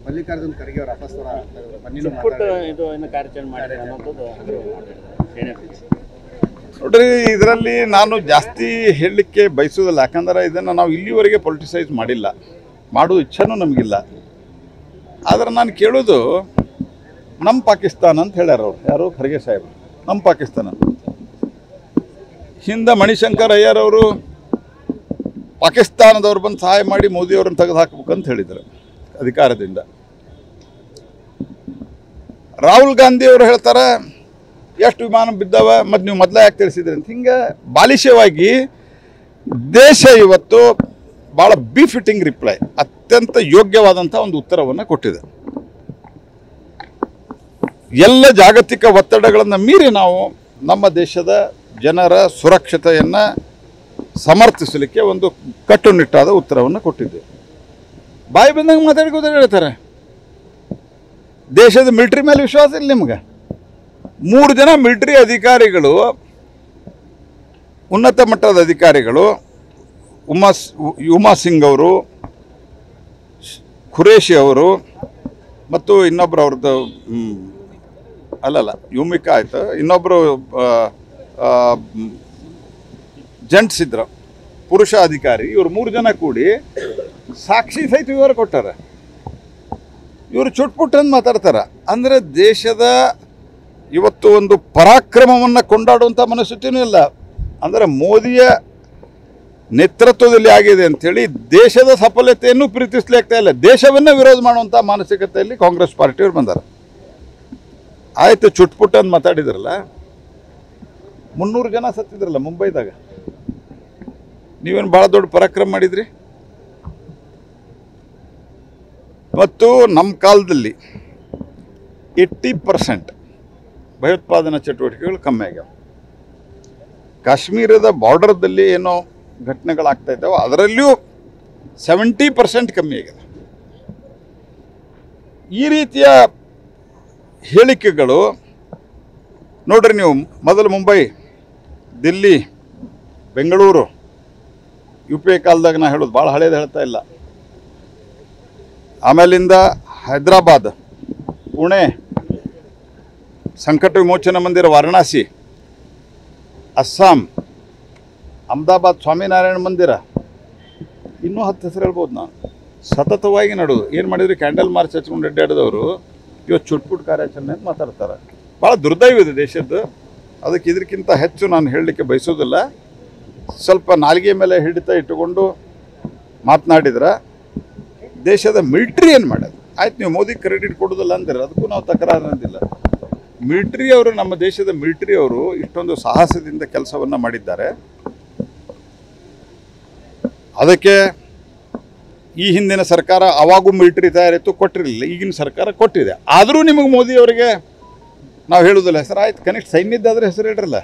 ಮಲ್ಲಿಕಾರ್ಜುನ್ ಖರ್ಗೆ ಅವರ ಅಪಸ್ವರ ಇದು ಇನ್ನು ಕಾರ್ಯಾಚರಣೆ ಮಾಡಿದ್ರೆ ಅನ್ನೋದು ನೋಡ್ರಿ, ಇದರಲ್ಲಿ ನಾನು ಜಾಸ್ತಿ ಹೇಳಲಿಕ್ಕೆ ಬಯಸೋದಿಲ್ಲ. ಯಾಕಂದ್ರೆ ಇದನ್ನು ನಾವು ಇಲ್ಲಿವರೆಗೆ ಪೊಲಿಟಿಸೈಸ್ ಮಾಡಿಲ್ಲ, ಮಾಡೋ ಇಚ್ಛೆನೂ ನಮಗಿಲ್ಲ. ಆದರೆ ನಾನು ಕೇಳೋದು, ನಮ್ಮ ಪಾಕಿಸ್ತಾನ ಅಂತ ಹೇಳ್ಯಾರ ಅವ್ರು, ಯಾರು ಖರ್ಗೆ ಸಾಹೇಬರು, ನಮ್ಮ ಪಾಕಿಸ್ತಾನ. ಹಿಂದೆ ಮಣಿಶಂಕರ್ ಅಯ್ಯರ್ ಅವರು ಪಾಕಿಸ್ತಾನದವ್ರು ಬಂದು ಸಹಾಯ ಮಾಡಿ ಮೋದಿಯವ್ರನ್ನ ತೆಗೆದು ಹಾಕ್ಬೇಕಂತ ಹೇಳಿದರು ಅಧಿಕಾರದಿಂದ. ರಾಹುಲ್ ಗಾಂಧಿ ಅವರು ಹೇಳ್ತಾರೆ ಎಷ್ಟು ವಿಮಾನ ಬಿದ್ದಾವ ಮತ್ತು ನೀವು ಮೊದಲೇ ಯಾಕೆ ತಿಳಿಸಿದ್ರಿ ಅಂತ. ಹಿಂಗೆ ಬಾಲಿಶವಾಗಿ ದೇಶ ಇವತ್ತು ಭಾಳ ಬಿಫಿಟ್ಟಿಂಗ್ ರಿಪ್ಲೈ, ಅತ್ಯಂತ ಯೋಗ್ಯವಾದಂಥ ಒಂದು ಉತ್ತರವನ್ನು ಕೊಟ್ಟಿದೆ. ಎಲ್ಲ ಜಾಗತಿಕ ಒತ್ತಡಗಳನ್ನು ಮೀರಿ ನಾವು ನಮ್ಮ ದೇಶದ ಜನರ ಸುರಕ್ಷತೆಯನ್ನು ಸಮರ್ಥಿಸಲಿಕ್ಕೆ ಒಂದು ಕಟ್ಟುನಿಟ್ಟಾದ ಉತ್ತರವನ್ನು ಕೊಟ್ಟಿದ್ದೇವೆ. ಬಾಯಿ ಬಂದಂಗೆ ಮಾತಾಡ್ಕೋತ ಹೇಳ್ತಾರೆ. ದೇಶದ ಮಿಲಿಟ್ರಿ ಮೇಲೆ ವಿಶ್ವಾಸ ಇಲ್ಲ ನಿಮ್ಗೆ? 3 ಜನ ಮಿಲಿಟ್ರಿ ಅಧಿಕಾರಿಗಳು, ಉನ್ನತ ಮಟ್ಟದ ಅಧಿಕಾರಿಗಳು, ಉಮಾ ಸಿಂಗ್ ಅವರು, ಖುರೇಶಿ ಅವರು ಮತ್ತು ಇನ್ನೊಬ್ಬರು ಅವ್ರದ್ದು ಅಲ್ಲಲ್ಲ ಯುಮಿಕಾ ಆಯಿತು, ಇನ್ನೊಬ್ಬರು ಜೆಂಟ್ಸ್ ಇದ್ರು ಪುರುಷ ಅಧಿಕಾರಿ. ಇವರು 3 ಜನ ಕೂಡಿ ಸಾಕ್ಷಿ ಸಹಿತ ವಿವರ ಕೊಟ್ಟಾರೆ. ಇವರು ಚುಟ್ಪುಟ್ಟಂದು ಮಾತಾಡ್ತಾರೆ. ಅಂದರೆ ದೇಶದ ಇವತ್ತು ಒಂದು ಪರಾಕ್ರಮವನ್ನು ಕೊಂಡಾಡುವಂಥ ಮನಸ್ಥಿತಿಯೂ ಇಲ್ಲ. ಅಂದರೆ ಮೋದಿಯ ನೇತೃತ್ವದಲ್ಲಿ ಆಗಿದೆ ಅಂಥೇಳಿ ದೇಶದ ಸಫಲತೆಯನ್ನು ಪ್ರೀತಿಸ್ಲಿಕ್ತಾ ಇಲ್ಲ, ದೇಶವನ್ನೇ ವಿರೋಧ ಮಾಡುವಂಥ ಮಾನಸಿಕತೆಯಲ್ಲಿ ಕಾಂಗ್ರೆಸ್ ಪಾರ್ಟಿಯವ್ರು ಬಂದಾರೆ. ಆಯಿತು, ಚುಟ್ಪುಟ್ಟಂದು ಮಾತಾಡಿದ್ರಲ್ಲ, 300 ಜನ ಸತ್ತಿದ್ರಲ್ಲ ಮುಂಬೈದಾಗ, ನೀವೇನು ಭಾಳ ದೊಡ್ಡ ಪರಾಕ್ರಮ ಮಾಡಿದ್ರಿ? ಮತ್ತು ನಮ್ಮ ಕಾಲದಲ್ಲಿ 80% ಭಯೋತ್ಪಾದನಾ ಚಟುವಟಿಕೆಗಳು ಕಮ್ಮಿ ಆಗ್ಯಾವ. ಕಾಶ್ಮೀರದ ಬಾರ್ಡರ್ದಲ್ಲಿ ಏನೋ ಘಟನೆಗಳಾಗ್ತಾ ಇದ್ದಾವೆ, ಅದರಲ್ಲಿಯೂ 70% ಕಮ್ಮಿ ಆಗಿದೆ. ಈ ರೀತಿಯ ಹೇಳಿಕೆಗಳು ನೋಡ್ರಿ, ನೀವು ಮೊದಲು ಮುಂಬೈ, ದಿಲ್ಲಿ, ಬೆಂಗಳೂರು, UPA ಕಾಲದಾಗ ನಾ ಹೇಳೋದು ಭಾಳ ಹಳೇದು ಹೇಳ್ತಾ ಇಲ್ಲ, ಆಮೇಲಿಂದ ಹೈದರಾಬಾದ್, ಪುಣೆ, ಸಂಕಟ ವಿಮೋಚನಾ ಮಂದಿರ ವಾರಣಾಸಿ, ಅಸ್ಸಾಂ, ಅಹಮದಾಬಾದ್ ಸ್ವಾಮಿನಾರಾಯಣ ಮಂದಿರ, ಇನ್ನೂ 10 ಹೆಸರು ಹೇಳ್ಬೋದು. ನಾನು ಸತತವಾಗಿ ನಡೋದು ಏನು ಮಾಡಿದ್ರಿ, ಕ್ಯಾಂಡಲ್ ಮಾರ್ಚ್ ಹಚ್ಕೊಂಡು ಅಡ್ಡಾಡಿದವರು ಇವತ್ತು ಚುಟ್ಪುಟ್ ಕಾರ್ಯಾಚರಣೆ ಅಂತ ಮಾತಾಡ್ತಾರೆ. ಭಾಳ ದುರ್ದೈವ ಇದೆ ದೇಶದ್ದು. ಅದಕ್ಕೆ ಇದಕ್ಕಿಂತ ಹೆಚ್ಚು ನಾನು ಹೇಳಲಿಕ್ಕೆ ಬಯಸೋದಿಲ್ಲ. ಸ್ವಲ್ಪ ನಾಲಿಗೆ ಮೇಲೆ ಹಿಡಿತ ಇಟ್ಟುಕೊಂಡು ಮಾತನಾಡಿದ್ರೆ ದೇಶದ ಮಿಲಿಟ್ರಿ ಏನು ಮಾಡೋದು? ಆಯ್ತು, ನೀವು ಮೋದಿ ಕ್ರೆಡಿಟ್ ಕೊಡೋದಿಲ್ಲ ಅಂತೀರ, ಅದಕ್ಕೂ ನಾವು ತಕರಾರು ಅನ್ನೋದಿಲ್ಲ. ಮಿಲಿಟ್ರಿ ಅವರು, ನಮ್ಮ ದೇಶದ ಮಿಲಿಟ್ರಿ ಅವರು ಇಷ್ಟೊಂದು ಸಾಹಸದಿಂದ ಕೆಲಸವನ್ನು ಮಾಡಿದ್ದಾರೆ. ಅದಕ್ಕೆ ಈ ಹಿಂದಿನ ಸರ್ಕಾರ ಅವಾಗೂ ಮಿಲಿಟ್ರಿ ತಯಾರಿತ್ತು, ಕೊಟ್ಟಿರಲಿಲ್ಲ. ಈಗಿನ ಸರ್ಕಾರ ಕೊಟ್ಟಿದೆ. ಆದರೂ ನಿಮಗೆ ಮೋದಿಯವರಿಗೆ ನಾವು ಹೇಳೋದಿಲ್ಲ ಹೆಸರು. ಆಯ್ತು, ಕನಿಷ್ಠ ಸೈನ್ಯದ್ದಾದರೆ ಹೆಸರು ಇಡ್ರಲ್ಲ.